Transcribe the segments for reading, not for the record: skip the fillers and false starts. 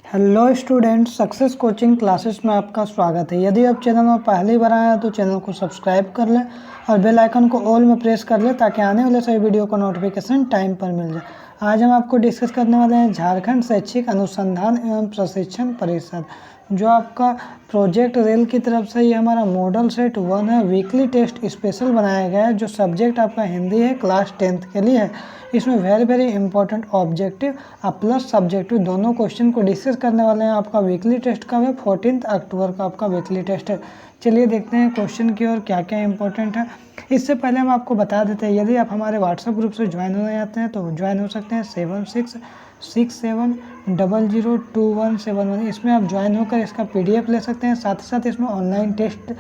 Hello students, success coaching classes में आपका स्वागत है। यदि आप चैनल में पहली बार आए हैं तो चैनल को सब्सक्राइब कर लें और बेल आइकन को ऑल में प्रेस कर लें ताकि आने वाले सभी वीडियो का नोटिफिकेशन टाइम पर मिल जाए। आज हम आपको डिस्कस करने वाले हैं झारखंड शैक्षिक अनुसंधान एवं प्रशिक्षण परिषद, जो आपका प्रोजेक्ट रेल की तरफ से ये हमारा मॉडल सेट 1 है। वीकली टेस्ट स्पेशल बनाया गया है। जो सब्जेक्ट आपका हिंदी है, क्लास 10th के लिए है। इसमें very important objective plus subjective दोनों क्वेश्चन को डिस्कस करने वाले हैं। आपका वीकली टेस्ट कब है? 14 अक्टूबर का आपका वीकली टेस्ट है। चलिए देखते हैं क्वेश्चन की और क्या क्या इंपॉर्टेंट है। इससे पहले हम आपको बता देते हैं, यदि आप हमारे व्हाट्सएप ग्रुप से ज्वाइन होना चाहते हैं तो ज्वाइन हो सकते हैं 7667002171। इसमें आप ज्वाइन होकर इसका PDF ले सकते हैं। साथ ही साथ इसमें ऑनलाइन टेस्ट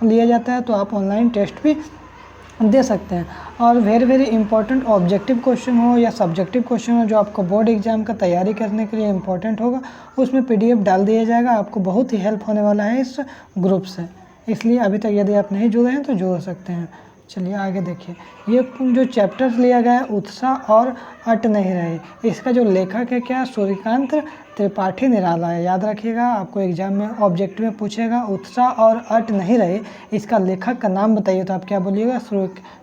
लिया जाता है, तो आप ऑनलाइन टेस्ट भी दे सकते हैं। और वेरी इंपॉर्टेंट ऑब्जेक्टिव क्वेश्चन हो या सब्जेक्टिव क्वेश्चन हो जो आपको बोर्ड एग्जाम का तैयारी करने के लिए इंपॉर्टेंट होगा, उसमें PDF डाल दिया जाएगा। आपको बहुत ही हेल्प होने वाला है इस ग्रुप से, इसलिए अभी तक यदि आप नहीं जुड़े हैं तो जुड़ सकते हैं। चलिए आगे देखिए, ये जो चैप्टर्स लिया गया है उत्साह और अट नहीं रहे, इसका जो लेखक है क्या? सूर्यकांत त्रिपाठी निराला है। याद रखिएगा, आपको एग्जाम में ऑब्जेक्टिव में पूछेगा उत्साह और अट नहीं रहे, इसका लेखक का नाम बताइए, तो आप क्या बोलिएगा?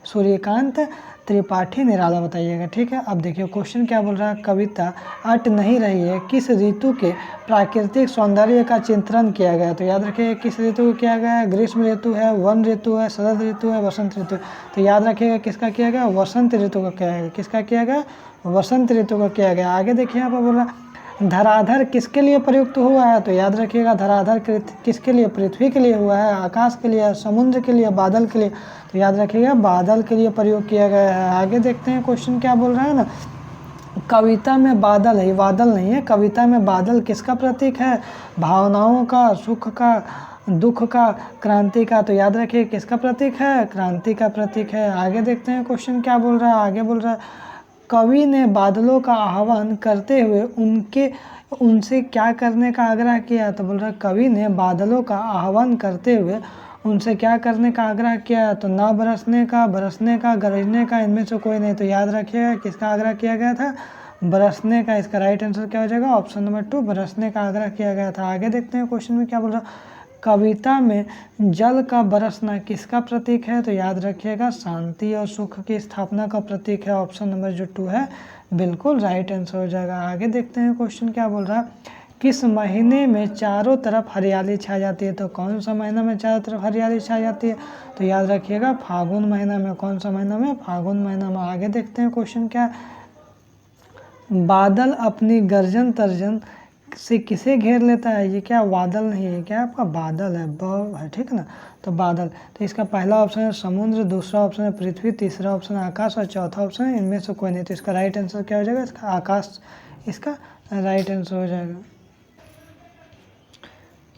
सूर्यकांत त्रिपाठी निराला बताइएगा। ठीक है, अब देखिए क्वेश्चन क्या बोल रहा है। कविता अट नहीं रही है किस ऋतु के प्राकृतिक सौंदर्य का चित्रण किया गया? तो याद रखिएगा किस ऋतु को किया गया है? ग्रीष्म ऋतु है, वन ऋतु है, शरद ऋतु है, वसंत ऋतु। तो याद रखिएगा किसका किया गया? वसंत ऋतु का किया गया। किसका किया गया? वसंत ऋतु का किया गया। आगे देखिए यहाँ पर बोल रहा धराधर किसके लिए प्रयुक्त हुआ है? तो याद रखिएगा धराधर किसके लिए? पृथ्वी के लिए हुआ है, आकाश के लिए, समुद्र के लिए, बादल के लिए। तो याद रखिएगा बादल के लिए प्रयोग किया गया है। आगे देखते हैं क्वेश्चन क्या बोल रहा है ना। कविता में बादल है, बादल नहीं है। कविता में बादल किसका प्रतीक है? भावनाओं का, सुख का, दुख का, क्रांति का। तो याद रखिए किसका प्रतीक है? क्रांति का प्रतीक है। आगे देखते हैं क्वेश्चन क्या बोल रहा है। आगे बोल रहा है कवि ने बादलों का आह्वान करते हुए उनसे क्या करने का आग्रह किया? तो बोल रहा है कवि ने बादलों का आह्वान करते हुए उनसे क्या करने का आग्रह किया? तो ना बरसने का, बरसने का, गरजने का, इनमें से कोई नहीं। तो याद रखिएगा किसका आग्रह किया गया था? बरसने का। इसका राइट आंसर क्या हो जाएगा? ऑप्शन नंबर 2, बरसने का आग्रह किया गया था। आगे देखते हैं क्वेश्चन में क्या बोल रहा है। कविता में जल का बरसना किसका प्रतीक है? तो याद रखिएगा शांति और सुख की स्थापना का प्रतीक है। ऑप्शन नंबर जो 2 है बिल्कुल राइट आंसर हो जाएगा। आगे देखते हैं क्वेश्चन क्या बोल रहा है। किस महीने में चारों तरफ हरियाली छा जाती है? तो कौन सा महीना में चारों तरफ हरियाली छा जाती है? तो याद रखिएगा फागुन महीना में। कौन सा महीना में? फागुन महीना में। आगे देखते हैं क्वेश्चन क्या। बादल अपनी गर्जन तर्जन से किसे घेर लेता है? ये क्या बादल नहीं है, क्या आपका बादल है, ब है, ठीक है ना। तो बादल, तो इसका पहला ऑप्शन है समुद्र, दूसरा ऑप्शन है पृथ्वी, तीसरा ऑप्शन है आकाश और चौथा ऑप्शन है इनमें से कोई नहीं। तो इसका राइट आंसर क्या हो जाएगा? इसका आकाश, इसका राइट आंसर हो जाएगा।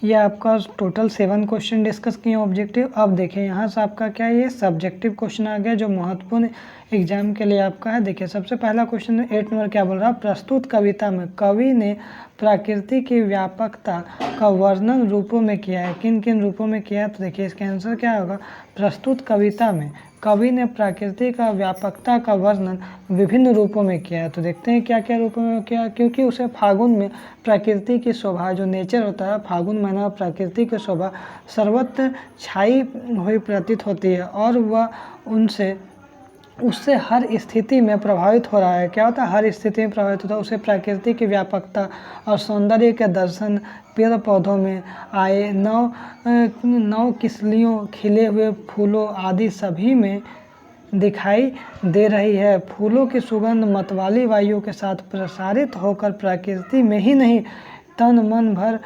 ये आपका टोटल 7 क्वेश्चन डिस्कस किए ऑब्जेक्टिव। अब देखिए यहाँ से आपका क्या है, ये सब्जेक्टिव क्वेश्चन आ गया जो महत्वपूर्ण एग्जाम के लिए आपका है। देखिए सबसे पहला क्वेश्चन 8 नंबर क्या बोल रहा है। प्रस्तुत कविता में कवि ने प्रकृति की व्यापकता का वर्णन रूपों में किया है। किन किन रूपों में किया है? तो देखिए इसका आंसर क्या होगा। प्रस्तुत कविता में कवि ने प्रकृति का व्यापकता का वर्णन विभिन्न रूपों में किया है। तो देखते हैं क्या क्या रूपों में किया। क्योंकि उसे फागुन में प्रकृति की शोभा, जो नेचर होता है, फागुन महीना प्रकृति की शोभा सर्वत्र छाई हुई प्रतीत होती है और वह उससे हर स्थिति में प्रभावित हो रहा है। क्या होता है? हर स्थिति में प्रभावित होता है। उसे प्रकृति की व्यापकता और सौंदर्य के दर्शन पेड़ पौधों में आए, नौ किसलियों, खिले हुए फूलों आदि सभी में दिखाई दे रही है। फूलों की सुगंध मतवाली वायु के साथ प्रसारित होकर प्रकृति में ही नहीं तन मन भर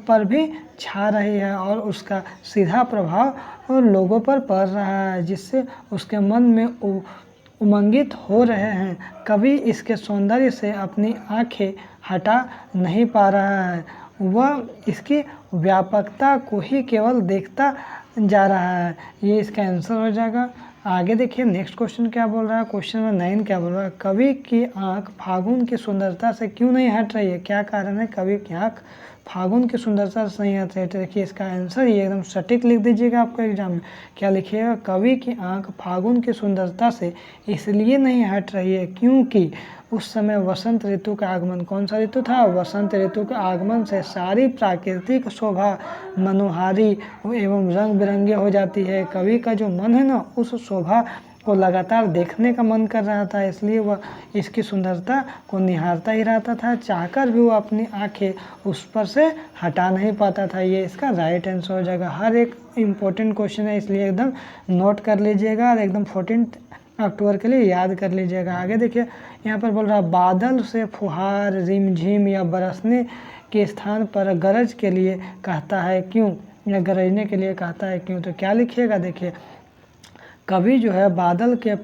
पर भी छा रही है और उसका सीधा प्रभाव लोगों पर पड़ रहा है, जिससे उसके मन में उमंगित हो रहे हैं। कवि इसके सौंदर्य से अपनी आंखें हटा नहीं पा रहा है, वह इसकी व्यापकता को ही केवल देखता जा रहा है। ये इसका आंसर हो जाएगा। आगे देखिए नेक्स्ट क्वेश्चन क्या बोल रहा है। क्वेश्चन नंबर 9 क्या बोल रहा है। कवि की आंख फागुन की सुंदरता से क्यों नहीं हट रही है? क्या कारण है कवि की आंख फागुन की सुंदरता से नहीं हट रही है? तो देखिए इसका आंसर ये एकदम सटीक लिख दीजिएगा आपको एग्जाम में। क्या लिखिएगा? कवि की आंख फागुन की सुंदरता से इसलिए नहीं हट रही है क्योंकि उस समय वसंत ऋतु का आगमन, कौन सा ऋतु था? वसंत ऋतु के आगमन से सारी प्राकृतिक शोभा मनोहारी एवं रंग बिरंगे हो जाती है। कवि का जो मन है ना, उस शोभा को लगातार देखने का मन कर रहा था, इसलिए वह इसकी सुंदरता को निहारता ही रहता था। चाहकर भी वो अपनी आंखें उस पर से हटा नहीं पाता था। ये इसका राइट आंसर हो जाएगा। हर एक इम्पोर्टेंट क्वेश्चन है, इसलिए एकदम नोट कर लीजिएगा और एकदम 14 अक्टूबर के लिए याद कर लीजिएगा। आगे देखिए, यहाँ पर बोल रहा है बादल से फुहार रिमझिम या बरसने के स्थान पर गरज के लिए कहता है क्यों, या गरजने के लिए कहता है क्यों? तो क्या लिखिएगा, देखिए कवि जो है बादल के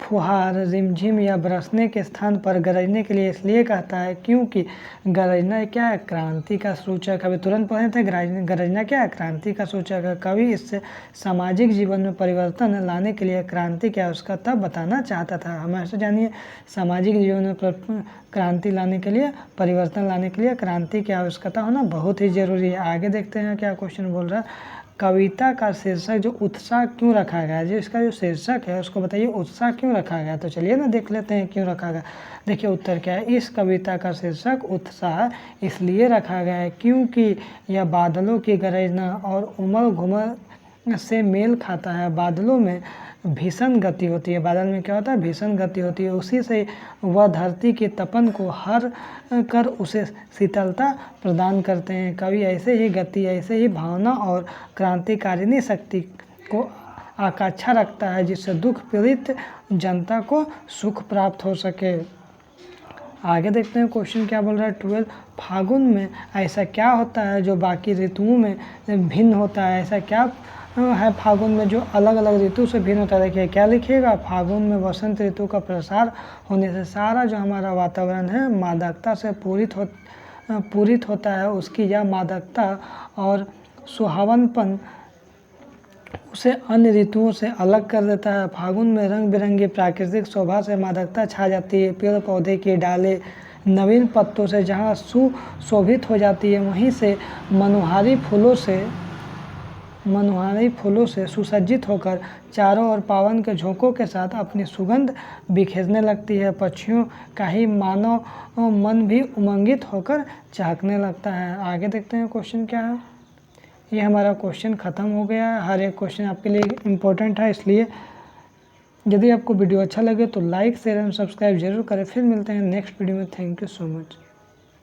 फुहार रिमझिम या बरसने के स्थान पर गरजने के लिए इसलिए कहता है क्योंकि गरजना क्या है? क्रांति का सूचक। अभी तुरंत पढ़े थे, गरजना क्या है? क्रांति का सूचक है। कवि इससे सामाजिक जीवन में परिवर्तन लाने के लिए क्रांति क्या है उसका तब बताना चाहता था। हमेशा जानिए, सामाजिक जीवन में क्रांति लाने के लिए, परिवर्तन लाने के लिए क्रांति की आवश्यकता होना बहुत ही जरूरी है। आगे देखते हैं क्या क्वेश्चन बोल रहा है। कविता का शीर्षक जो उत्साह क्यों रखा गया है, जो इसका जो शीर्षक है उसको बताइए उत्साह क्यों रखा गया। तो चलिए ना देख लेते हैं क्यों रखा गया। देखिए उत्तर क्या है, इस कविता का शीर्षक उत्साह इसलिए रखा गया है क्योंकि यह बादलों की गरजना और उमड़ घुमड़ से मेल खाता है। बादलों में भीषण गति होती है, बादल में क्या होता है? भीषण गति होती है। उसी से वह धरती के तपन को हर कर उसे शीतलता प्रदान करते हैं। कवि ऐसे ही गति, ऐसे ही भावना और क्रांतिकारिणी शक्ति को आकांक्षा रखता है जिससे दुख पीड़ित जनता को सुख प्राप्त हो सके। आगे देखते हैं क्वेश्चन क्या बोल रहा है। 12 फागुन में ऐसा क्या होता है जो बाकी ऋतुओं में भिन्न होता है? ऐसा क्या है फागुन में जो अलग अलग ऋतु से भिन्न होता है? देखिए क्या लिखिएगा, फागुन में वसंत ऋतु का प्रसार होने से सारा जो हमारा वातावरण है मादकता से पूरित होता है। उसकी यह मादकता और सुहावनपन उसे अन्य ऋतुओं से अलग कर देता है। फागुन में रंग बिरंगी प्राकृतिक शोभा से मादकता छा जाती है। पेड़ पौधे की डालें नवीन पत्तों से जहाँ सुशोभित हो जाती है, वहीं से मनोहारी फूलों से सुसज्जित होकर चारों ओर पावन के झोंकों के साथ अपनी सुगंध बिखेरने लगती है। पक्षियों का ही मानव मन भी उमंगित होकर चहकने लगता है। आगे देखते हैं क्वेश्चन क्या है। ये हमारा क्वेश्चन ख़त्म हो गया है। हर एक क्वेश्चन आपके लिए इम्पोर्टेंट है, इसलिए यदि आपको वीडियो अच्छा लगे तो लाइक शेयर एंड सब्सक्राइब जरूर करें। फिर मिलते हैं नेक्स्ट वीडियो में। Thank you so much.